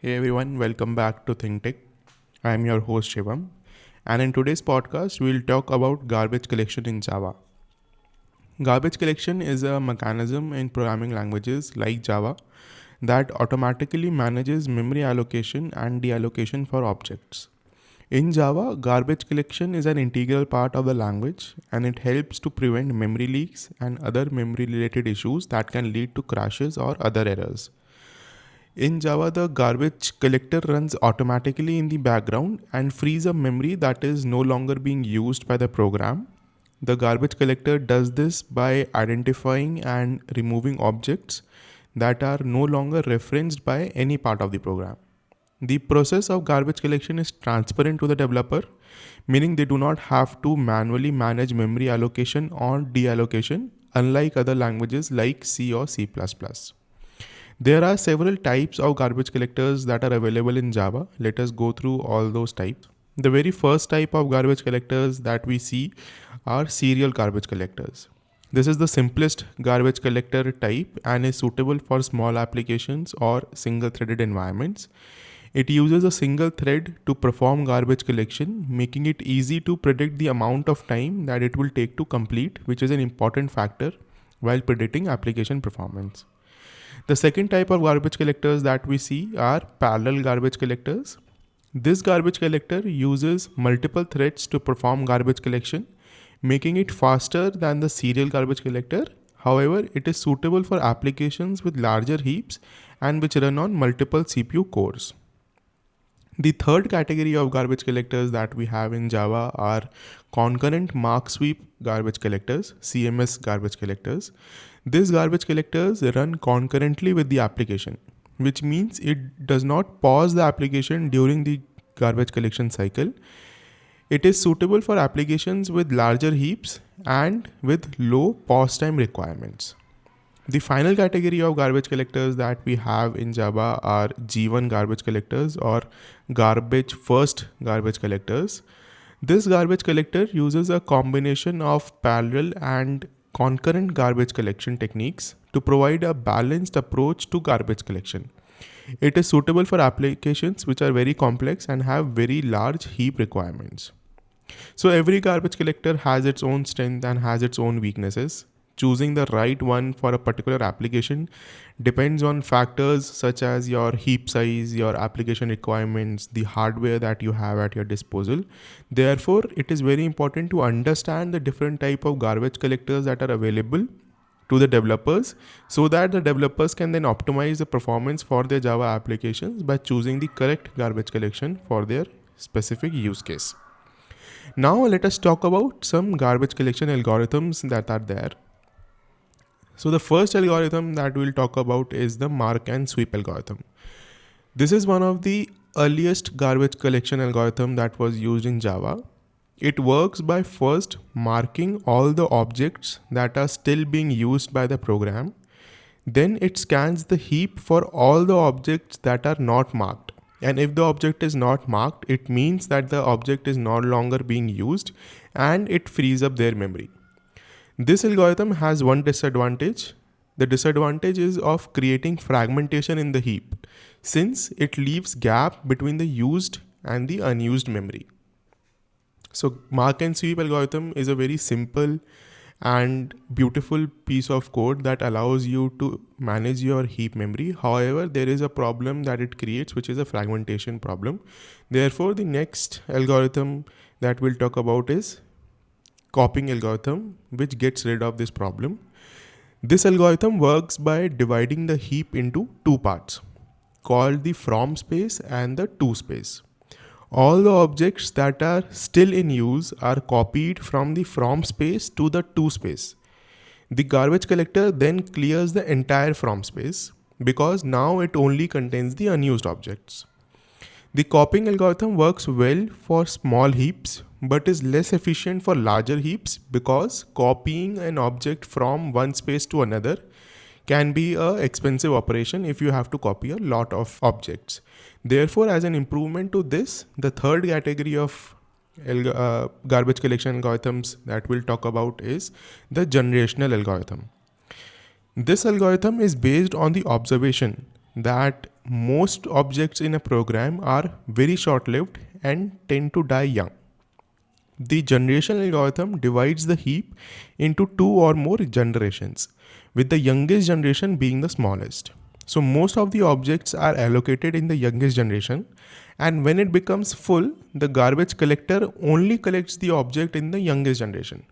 Hey everyone, welcome back to Think Tech. I am your host Shivam, and in today's podcast, we'll talk about garbage collection in Java. Garbage collection is a mechanism in programming languages like Java that automatically manages memory allocation and deallocation for objects. In Java, garbage collection is an integral part of the language and it helps to prevent memory leaks and other memory related issues that can lead to crashes or other errors. In Java, the garbage collector runs automatically in the background and frees up memory that is no longer being used by the program. The garbage collector does this by identifying and removing objects that are no longer referenced by any part of the program. The process of garbage collection is transparent to the developer, meaning they do not have to manually manage memory allocation or deallocation, unlike other languages like C or C++. There are several types of garbage collectors that are available in Java. Let us go through all those types. The very first type of garbage collectors that we see are serial garbage collectors. This is the simplest garbage collector type and is suitable for small applications or single-threaded environments. It uses a single thread to perform garbage collection, making it easy to predict the amount of time that it will take to complete, which is an important factor while predicting application performance. The second type of garbage collectors that we see are parallel garbage collectors. This garbage collector uses multiple threads to perform garbage collection, making it faster than the serial garbage collector. However, it is suitable for applications with larger heaps and which run on multiple CPU cores. The third category of garbage collectors that we have in Java are concurrent mark sweep garbage collectors, CMS garbage collectors. These garbage collectors run concurrently with the application, which means it does not pause the application during the garbage collection cycle. It is suitable for applications with larger heaps and with low pause time requirements. The final category of garbage collectors that we have in Java are G1 garbage collectors or garbage first garbage collectors. This garbage collector uses a combination of parallel and concurrent garbage collection techniques to provide a balanced approach to garbage collection. It is suitable for applications which are very complex and have very large heap requirements. So every garbage collector has its own strength and has its own weaknesses. Choosing the right one for a particular application depends on factors such as your heap size, your application requirements, the hardware that you have at your disposal. Therefore, it is very important to understand the different type of garbage collectors that are available to the developers so that the developers can then optimize the performance for their Java applications by choosing the correct garbage collection for their specific use case. Now let us talk about some garbage collection algorithms that are there. So the first algorithm that we'll talk about is the mark and sweep algorithm. This is one of the earliest garbage collection algorithm that was used in Java. It works by first marking all the objects that are still being used by the program. Then it scans the heap for all the objects that are not marked. And if the object is not marked, it means that the object is no longer being used and it frees up their memory. This algorithm has one disadvantage. The disadvantage is of creating fragmentation in the heap, since it leaves gap between the used and the unused memory. So mark and sweep algorithm is a very simple and beautiful piece of code that allows you to manage your heap memory. However, there is a problem that it creates, which is a fragmentation problem. Therefore, the next algorithm that we'll talk about is copying algorithm, which gets rid of this problem. This algorithm works by dividing the heap into two parts called the from space and the to space. All the objects that are still in use are copied from the from space to the to space. The garbage collector then clears the entire from space because now it only contains the unused objects. The copying algorithm works well for small heaps but is less efficient for larger heaps because copying an object from one space to another can be an expensive operation if you have to copy a lot of objects. Therefore, as an improvement to this, the third category of garbage collection algorithms that we'll talk about is the generational algorithm. This algorithm is based on the observation that most objects in a program are very short-lived and tend to die young. The generation algorithm divides the heap into two or more generations, with the youngest generation being the smallest. So most of the objects are allocated in the youngest generation, and when it becomes full, the garbage collector only collects the object in the youngest generation.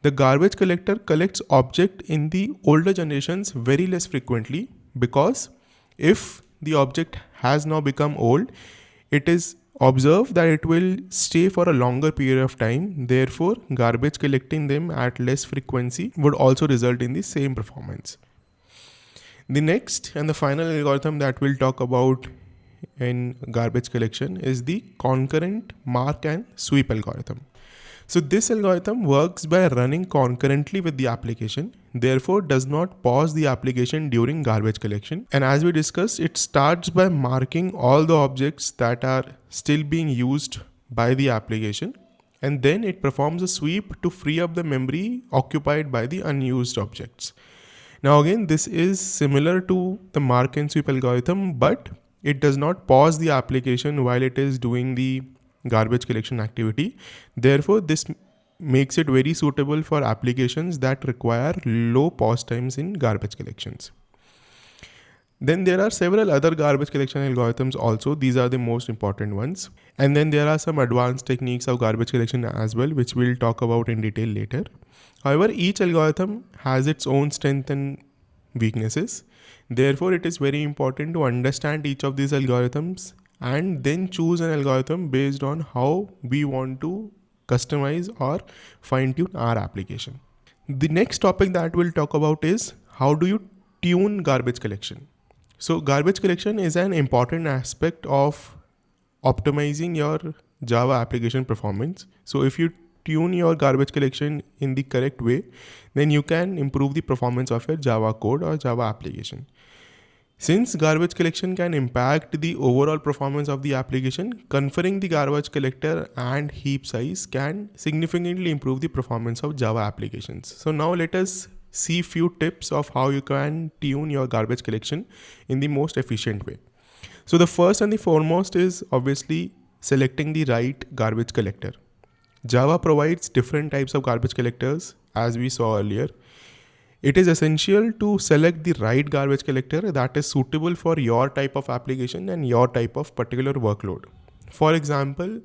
The garbage collector collects object in the older generations very less frequently, because if the object has now become old, it is observed that it will stay for a longer period of time. Therefore, garbage collecting them at less frequency would also result in the same performance. The next and the final algorithm that we'll talk about in garbage collection is the concurrent mark and sweep algorithm. So this algorithm works by running concurrently with the application, therefore does not pause the application during garbage collection. And as we discussed, it starts by marking all the objects that are still being used by the application, and then it performs a sweep to free up the memory occupied by the unused objects. Now again, this is similar to the mark and sweep algorithm, but it does not pause the application while it is doing the garbage collection activity. Therefore, this makes it very suitable for applications that require low pause times in garbage collections. Then there are several other garbage collection algorithms also. These are the most important ones. And then there are some advanced techniques of garbage collection as well, which we'll talk about in detail later. However, each algorithm has its own strengths and weaknesses. Therefore, it is very important to understand each of these algorithms and then choose an algorithm based on how we want to customize or fine-tune our application. The next topic that we'll talk about is how do you tune garbage collection. So garbage collection is an important aspect of optimizing your Java application performance. So if you tune your garbage collection in the correct way, then you can improve the performance of your Java code or Java application. Since garbage collection can impact the overall performance of the application, conferring the garbage collector and heap size can significantly improve the performance of Java applications. So now let us see few tips of how you can tune your garbage collection in the most efficient way. So the first and the foremost is obviously selecting the right garbage collector. Java provides different types of garbage collectors, as we saw earlier. It is essential to select the right garbage collector that is suitable for your type of application and your type of particular workload. For example,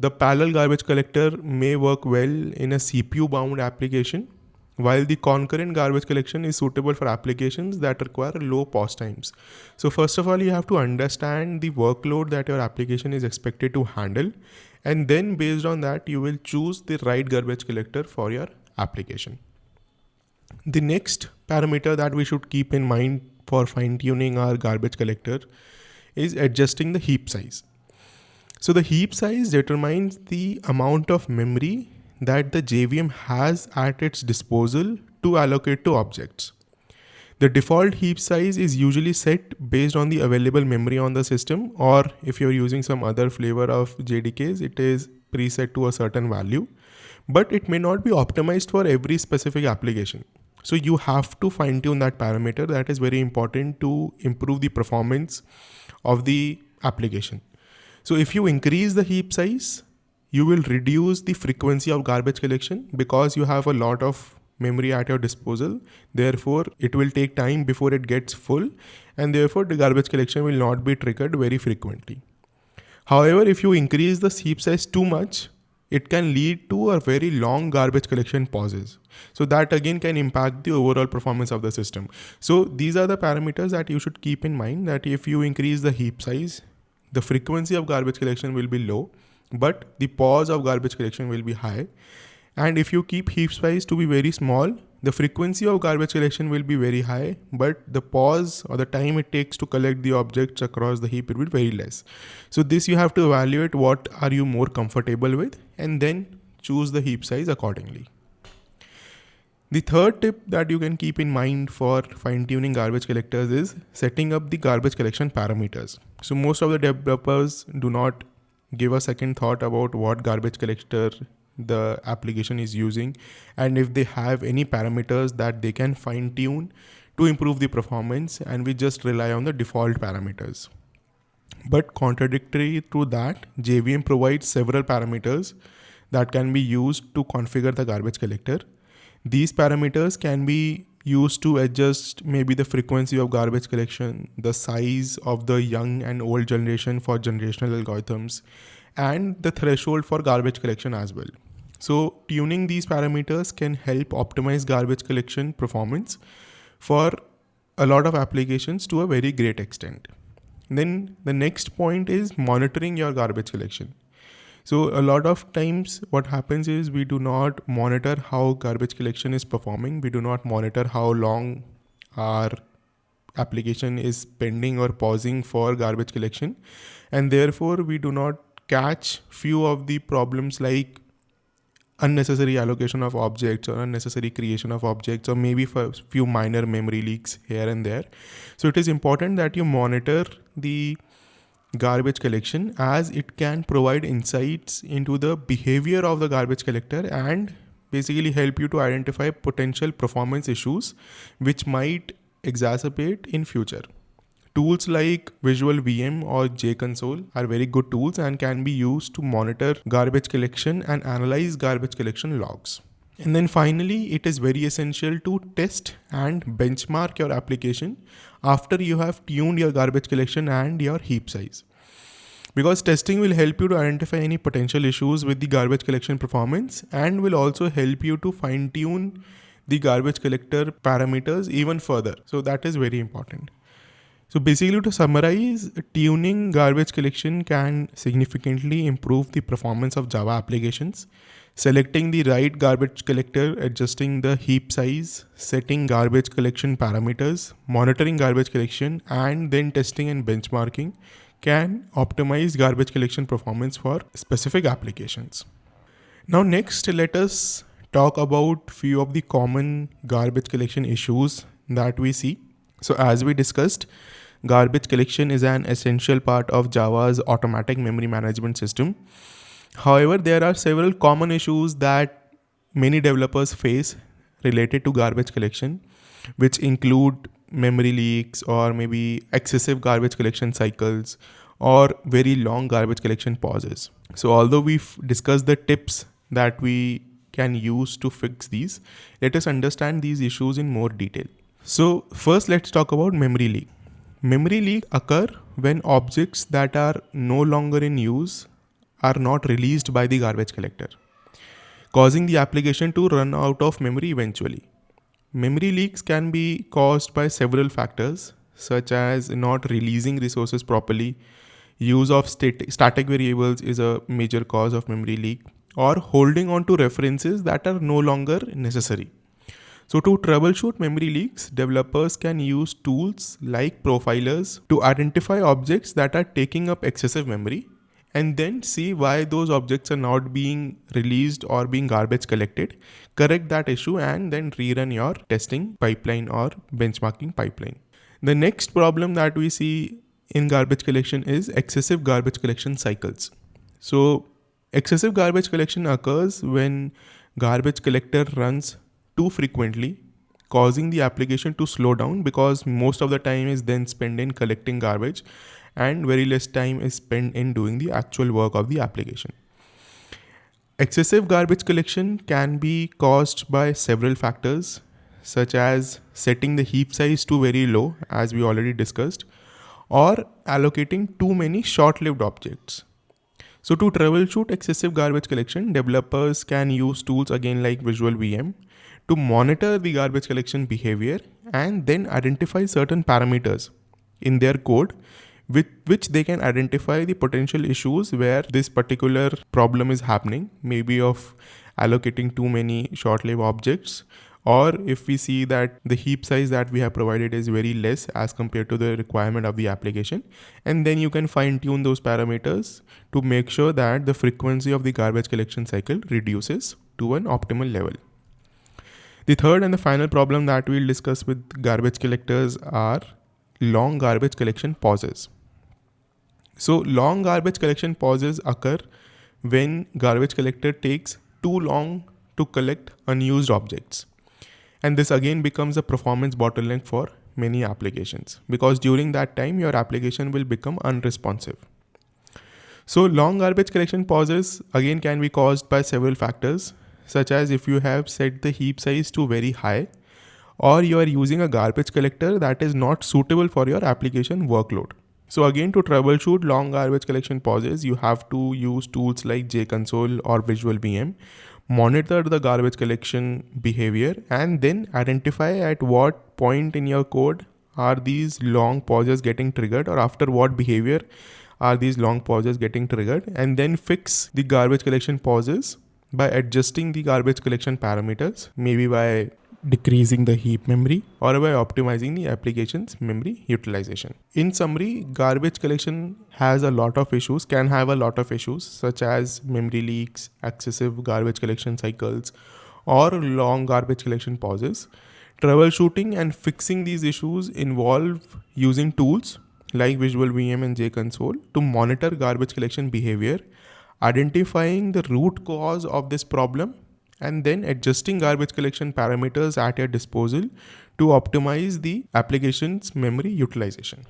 the parallel garbage collector may work well in a CPU bound application, while the concurrent garbage collection is suitable for applications that require low pause times. So first of all, you have to understand the workload that your application is expected to handle, and then based on that, you will choose the right garbage collector for your application. The next parameter that we should keep in mind for fine-tuning our garbage collector is adjusting the heap size. So the heap size determines the amount of memory that the JVM has at its disposal to allocate to objects. The default heap size is usually set based on the available memory on the system, or if you're using some other flavor of JDKs, it is preset to a certain value, but it may not be optimized for every specific application. So you have to fine tune that parameter. That is very important to improve the performance of the application. So if you increase the heap size, you will reduce the frequency of garbage collection because you have a lot of memory at your disposal. Therefore, it will take time before it gets full, and therefore the garbage collection will not be triggered very frequently. However, if you increase the heap size too much, it can lead to a very long garbage collection pauses. So that again can impact the overall performance of the system. So these are the parameters that you should keep in mind, that if you increase the heap size, the frequency of garbage collection will be low, but the pause of garbage collection will be high. And if you keep heap size to be very small, the frequency of garbage collection will be very high, but the pause or the time it takes to collect the objects across the heap will be very less. So this you have to evaluate what are you more comfortable with and then choose the heap size accordingly. The third tip that you can keep in mind for fine-tuning garbage collectors is setting up the garbage collection parameters. So most of the developers do not give a second thought about what garbage collector the application is using, and if they have any parameters that they can fine tune to improve the performance, and we just rely on the default parameters. But contradictory to that, JVM provides several parameters that can be used to configure the garbage collector. These parameters can be used to adjust maybe the frequency of garbage collection, the size of the young and old generation for generational algorithms, and the threshold for garbage collection as well. So tuning these parameters can help optimize garbage collection performance for a lot of applications to a very great extent. Then the next point is monitoring your garbage collection. So a lot of times what happens is we do not monitor how garbage collection is performing. We do not monitor how long our application is pending or pausing for garbage collection. And therefore we do not catch few of the problems like unnecessary allocation of objects or unnecessary creation of objects, or maybe for few minor memory leaks here and there. So it is important that you monitor the garbage collection, as it can provide insights into the behavior of the garbage collector and basically help you to identify potential performance issues which might exacerbate in future. Tools like Visual VM or JConsole are very good tools and can be used to monitor garbage collection and analyze garbage collection logs. And then finally, it is very essential to test and benchmark your application after you have tuned your garbage collection and your heap size. Because testing will help you to identify any potential issues with the garbage collection performance and will also help you to fine tune the garbage collector parameters even further. So that is very important. So basically, to summarize, tuning garbage collection can significantly improve the performance of Java applications. Selecting the right garbage collector, adjusting the heap size, setting garbage collection parameters, monitoring garbage collection, and then testing and benchmarking can optimize garbage collection performance for specific applications. Now next, let us talk about few of the common garbage collection issues that we see. So as we discussed, garbage collection is an essential part of Java's automatic memory management system. However, there are several common issues that many developers face related to garbage collection, which include memory leaks or maybe excessive garbage collection cycles or very long garbage collection pauses. So although we've discussed the tips that we can use to fix these, let us understand these issues in more detail. So first, let's talk about memory leak. Memory leak occur when objects that are no longer in use are not released by the garbage collector, causing the application to run out of memory eventually. Memory leaks can be caused by several factors, such as not releasing resources properly. Use of static variables is a major cause of memory leak, or holding on to references that are no longer necessary. So to troubleshoot memory leaks, developers can use tools like profilers to identify objects that are taking up excessive memory and then see why those objects are not being released or being garbage collected, correct that issue, and then rerun your testing pipeline or benchmarking pipeline. The next problem that we see in garbage collection is excessive garbage collection cycles. So excessive garbage collection occurs when garbage collector runs too frequently, causing the application to slow down because most of the time is then spent in collecting garbage and very less time is spent in doing the actual work of the application. Excessive garbage collection can be caused by several factors, such as setting the heap size to very low, as we already discussed, or allocating too many short-lived objects. So to troubleshoot excessive garbage collection, developers can use tools again like Visual VM to monitor the garbage collection behavior and then identify certain parameters in their code with which they can identify the potential issues where this particular problem is happening, maybe of allocating too many short-lived objects, or if we see that the heap size that we have provided is very less as compared to the requirement of the application, and then you can fine-tune those parameters to make sure that the frequency of the garbage collection cycle reduces to an optimal level. The third and the final problem that we'll discuss with garbage collectors are long garbage collection pauses. So long garbage collection pauses occur when garbage collector takes too long to collect unused objects. And this again becomes a performance bottleneck for many applications, because during that time your application will become unresponsive. So long garbage collection pauses again can be caused by several factors, such as if you have set the heap size to very high, or you are using a garbage collector that is not suitable for your application workload. So again, to troubleshoot long garbage collection pauses, you have to use tools like JConsole or Visual VM, monitor the garbage collection behavior, and then identify at what point in your code are these long pauses getting triggered, or after what behavior are these long pauses getting triggered, and then fix the garbage collection pauses by adjusting the garbage collection parameters, maybe by decreasing the heap memory or by optimizing the application's memory utilization. In summary, garbage collection has a lot of issues, can have a lot of issues, such as memory leaks, excessive garbage collection cycles, or long garbage collection pauses. Troubleshooting and fixing these issues involve using tools like Visual VM and JConsole to monitor garbage collection behavior, identifying the root cause of this problem, and then adjusting garbage collection parameters at your disposal to optimize the application's memory utilization.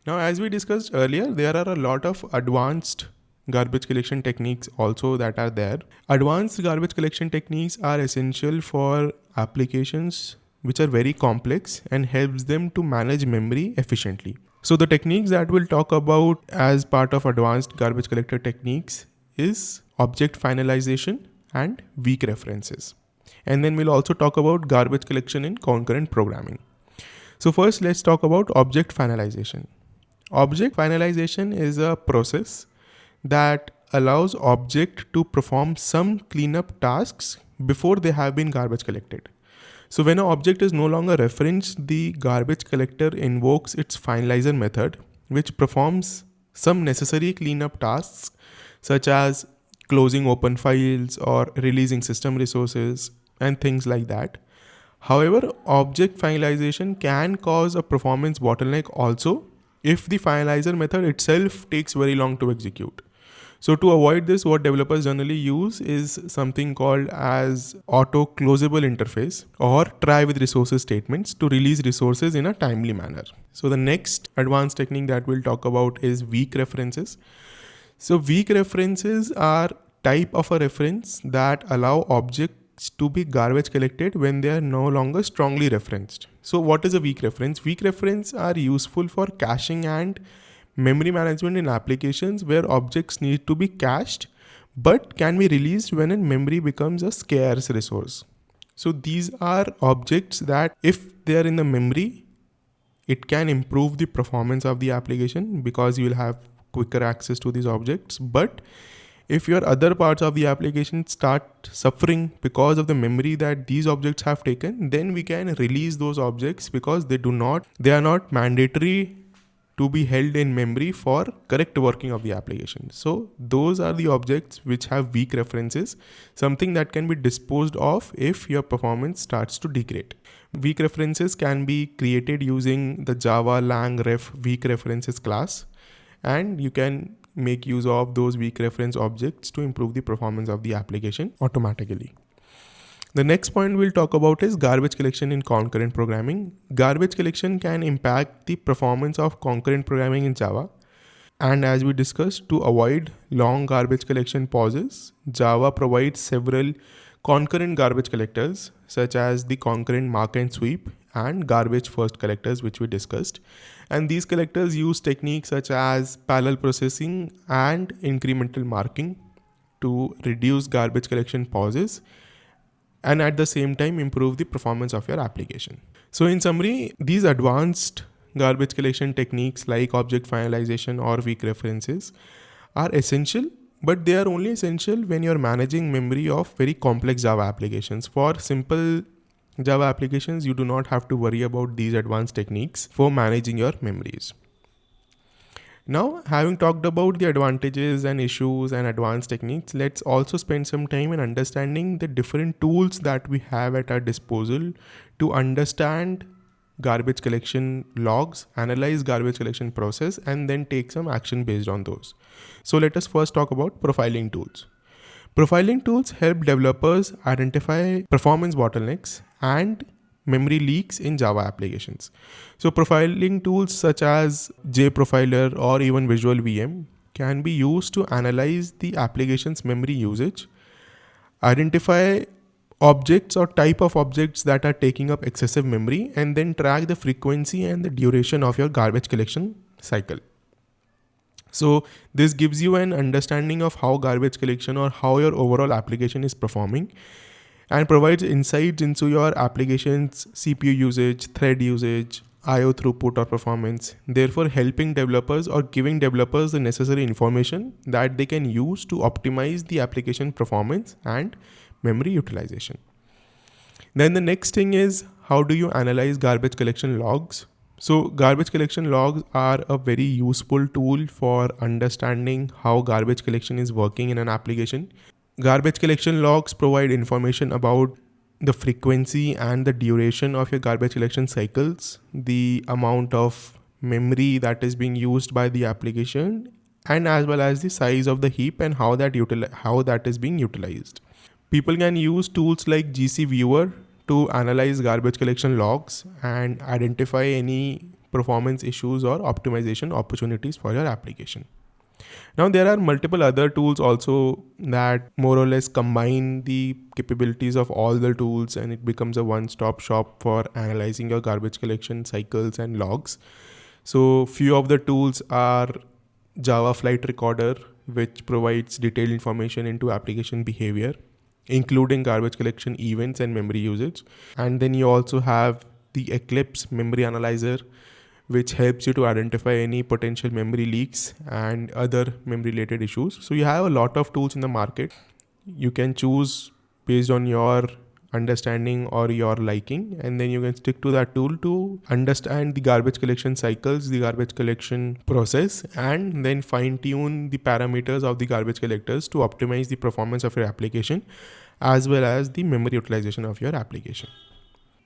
Now, as we discussed earlier, there are a lot of advanced garbage collection techniques also that are there. Advanced garbage collection techniques are essential for applications which are very complex and helps them to manage memory efficiently. So the techniques that we'll talk about as part of advanced garbage collector techniques is object finalization and weak references. And then we'll also talk about garbage collection in concurrent programming. So first, let's talk about object finalization. Object finalization is a process that allows object to perform some cleanup tasks before they have been garbage collected. So when an object is no longer referenced, the garbage collector invokes its finalizer method, which performs some necessary cleanup tasks, such as closing open files or releasing system resources and things like that. However, object finalization can cause a performance bottleneck also if the finalizer method itself takes very long to execute. So to avoid this, what developers generally use is something called as auto closable interface or try with resources statements to release resources in a timely manner. So the next advanced technique that we'll talk about is weak references. So weak references are type of a reference that allow objects to be garbage collected when they are no longer strongly referenced. So what is a weak reference? Weak references are useful for caching and memory management in applications where objects need to be cached but can be released when a memory becomes a scarce resource. So these are objects that if they are in the memory, it can improve the performance of the application because you will have quicker access to these objects. But if your other parts of the application start suffering because of the memory that these objects have taken, then we can release those objects because they are not mandatory to be held in memory for correct working of the application. So those are the objects which have weak references, something that can be disposed of if your performance starts to degrade. Weak references can be created using the Java lang ref weak references class, and you can make use of those weak reference objects to improve the performance of the application automatically. The next point we'll talk about is garbage collection in concurrent programming. Garbage collection can impact the performance of concurrent programming in Java. And as we discussed, to avoid long garbage collection pauses, Java provides several concurrent garbage collectors, such as the concurrent mark and sweep and garbage first collectors, which we discussed. And these collectors use techniques such as parallel processing and incremental marking to reduce garbage collection pauses and at the same time improve the performance of your application. So in summary, these advanced garbage collection techniques like object finalization or weak references are essential, but they are only essential when you're managing memory of very complex Java applications. For simple Java applications, you do not have to worry about these advanced techniques for managing your memories. Now, having talked about the advantages and issues and advanced techniques, let's also spend some time in understanding the different tools that we have at our disposal to understand garbage collection logs, analyze garbage collection process, and then take some action based on those. So let us first talk about profiling tools. Profiling tools help developers identify performance bottlenecks and memory leaks in Java applications. So profiling tools such as JProfiler or even Visual VM can be used to analyze the application's memory usage, identify objects or type of objects that are taking up excessive memory, and then track the frequency and the duration of your garbage collection cycle. So this gives you an understanding of how garbage collection or how your overall application is performing, and provides insights into your application's CPU usage, thread usage, IO throughput or performance, therefore helping developers or giving developers the necessary information that they can use to optimize the application performance and memory utilization. Then the next thing is, how do you analyze garbage collection logs? So garbage collection logs are a very useful tool for understanding how garbage collection is working in an application. Garbage collection logs provide information about the frequency and the duration of your garbage collection cycles, the amount of memory that is being used by the application, and as well as the size of the heap and how that is being utilized. People can use tools like GC Viewer to analyze garbage collection logs and identify any performance issues or optimization opportunities for your application. Now there are multiple other tools also that more or less combine the capabilities of all the tools, and it becomes a one-stop shop for analyzing your garbage collection cycles and logs. So few of the tools are Java Flight Recorder, which provides detailed information into application behavior, including garbage collection events and memory usage. And then you also have the Eclipse Memory Analyzer, which helps you to identify any potential memory leaks and other memory related issues. So you have a lot of tools in the market. You can choose based on your understanding or your liking, and then you can stick to that tool to understand the garbage collection cycles, the garbage collection process, and then fine tune the parameters of the garbage collectors to optimize the performance of your application as well as the memory utilization of your application.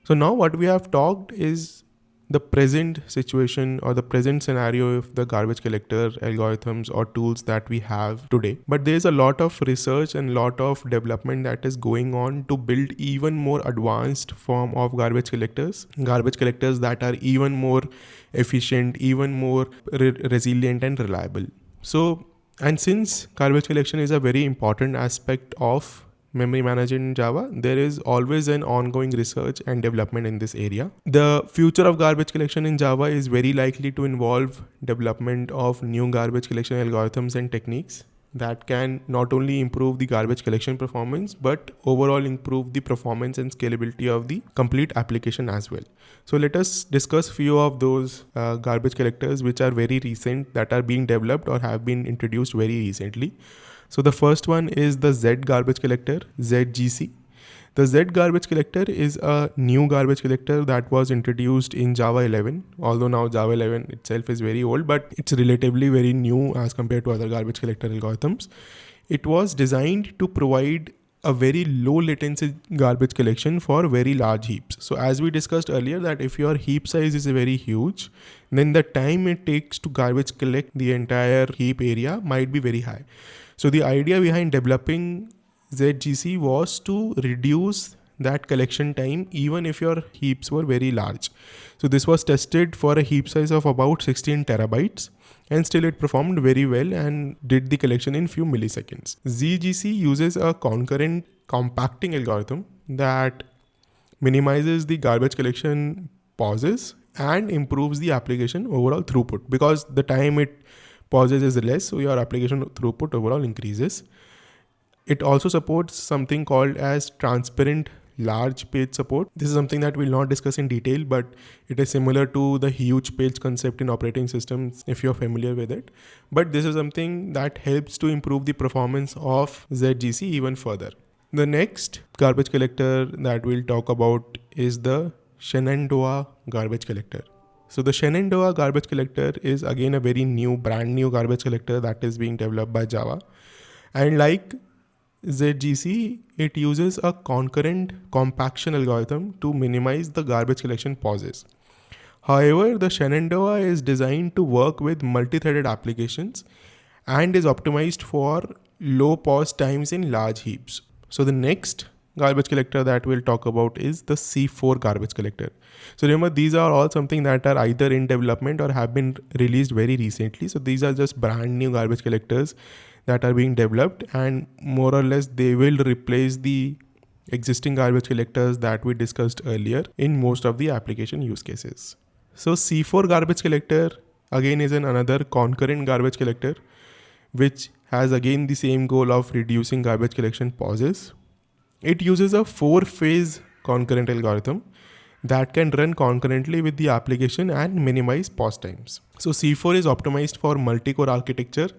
So now what we have talked is the present situation or the present scenario of the garbage collector algorithms or tools that we have today. But there's a lot of research and lot of development that is going on to build even more advanced form of garbage collectors that are even more efficient, even more resilient and reliable. So, and since garbage collection is a very important aspect of memory management in Java, there is always an ongoing research and development in this area. The future of garbage collection in Java is very likely to involve development of new garbage collection algorithms and techniques that can not only improve the garbage collection performance, but overall improve the performance and scalability of the complete application as well. So let us discuss few of those garbage collectors which are very recent, that are being developed or have been introduced very recently. So the first one is the Z garbage collector, ZGC. The Z garbage collector is a new garbage collector that was introduced in Java 11. Although now Java 11 itself is very old, but it's relatively very new as compared to other garbage collector algorithms. It was designed to provide a very low latency garbage collection for very large heaps. So as we discussed earlier, that if your heap size is very huge, then the time it takes to garbage collect the entire heap area might be very high. So the idea behind developing ZGC was to reduce that collection time even if your heaps were very large. So this was tested for a heap size of about 16 terabytes, and still it performed very well and did the collection in few milliseconds. ZGC uses a concurrent compacting algorithm that minimizes the garbage collection pauses and improves the application overall throughput, because the time it pauses is less, so your application throughput overall increases. It also supports something called as transparent large page support. This is something that we'll not discuss in detail, but it is similar to the huge page concept in operating systems if you're familiar with it. But this is something that helps to improve the performance of ZGC even further. The next garbage collector that we'll talk about is the Shenandoah garbage collector. So the Shenandoah garbage collector is again a very brand new garbage collector that is being developed by Java. And like ZGC, it uses a concurrent compaction algorithm to minimize the garbage collection pauses. However, the Shenandoah is designed to work with multi-threaded applications and is optimized for low pause times in large heaps. So the next garbage collector that we'll talk about is the C4 garbage collector. So remember, these are all something that are either in development or have been released very recently. So these are just brand new garbage collectors that are being developed, and more or less they will replace the existing garbage collectors that we discussed earlier in most of the application use cases. So C4 garbage collector again is another concurrent garbage collector, which has again the same goal of reducing garbage collection pauses. It uses a 4-phase concurrent algorithm that can run concurrently with the application and minimize pause times. So C4 is optimized for multi-core architecture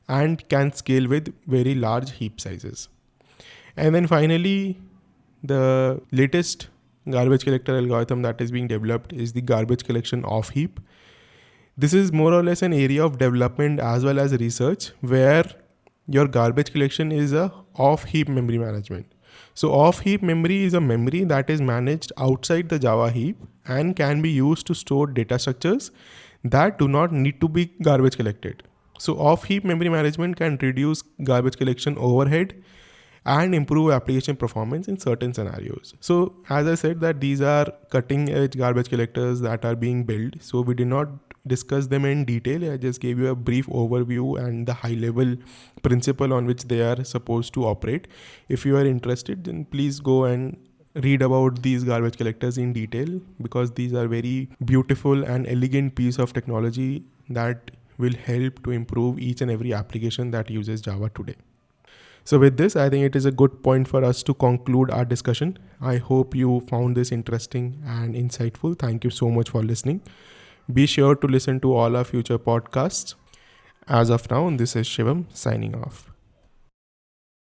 and can scale with very large heap sizes. And then finally, the latest garbage collector algorithm that is being developed is the garbage collection off heap. This is more or less an area of development as well as research where your garbage collection is a off heap memory management. So off heap memory is a memory that is managed outside the Java heap and can be used to store data structures that do not need to be garbage collected. So off heap memory management can reduce garbage collection overhead and improve application performance in certain scenarios. So as I said, that these are cutting edge garbage collectors that are being built. So we did not discuss them in detail. I just gave you a brief overview and the high level principle on which they are supposed to operate. If you are interested, then please go and read about these garbage collectors in detail, because these are very beautiful and elegant piece of technology that will help to improve each and every application that uses Java today. So with this, I think it is a good point for us to conclude our discussion. I hope you found this interesting and insightful. Thank you so much for listening. Be sure to listen to all our future podcasts. As of now, this is Shivam signing off.